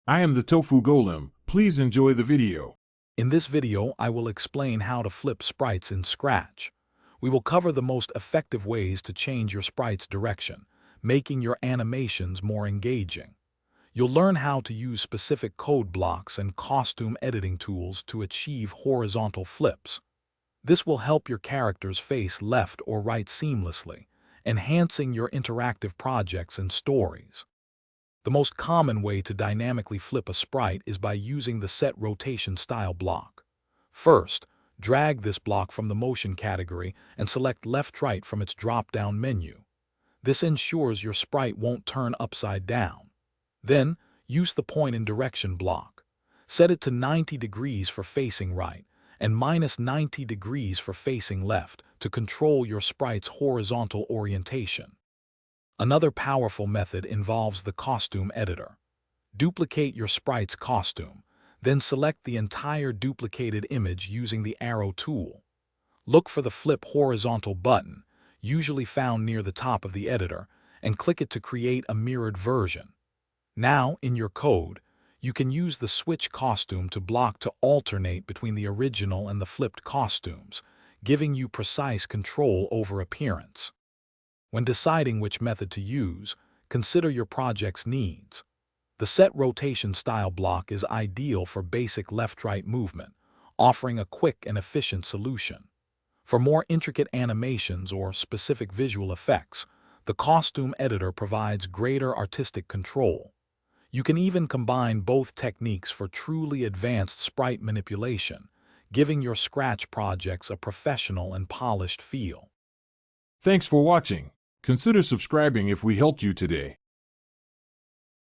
I am the Tofu Golem. Please enjoy the video. In this video, I will explain how to flip sprites in Scratch. We will cover the most effective ways to change your sprite's direction, making your animations more engaging. You'll learn how to use specific code blocks and costume editing tools to achieve horizontal flips. This will help your characters face left or right seamlessly, enhancing your interactive projects and stories. The most common way to dynamically flip a sprite is by using the Set Rotation Style block. First, drag this block from the Motion category and select Left-Right from its drop-down menu. This ensures your sprite won't turn upside down. Then, use the Point and Direction block. Set it to 90 degrees for facing right and -90 degrees for facing left to control your sprite's horizontal orientation. Another powerful method involves the costume editor. Duplicate your sprite's costume, then select the entire duplicated image using the arrow tool. Look for the Flip Horizontal button, usually found near the top of the editor, and click it to create a mirrored version. Now, in your code, you can use the Switch costume to block to alternate between the original and the flipped costumes, giving you precise control over appearance. When deciding which method to use, consider your project's needs. The Set Rotation Style block is ideal for basic left-right movement, offering a quick and efficient solution. For more intricate animations or specific visual effects, the costume editor provides greater artistic control. You can even combine both techniques for truly advanced sprite manipulation, giving your Scratch projects a professional and polished feel. Thanks for watching. Consider subscribing if we helped you today.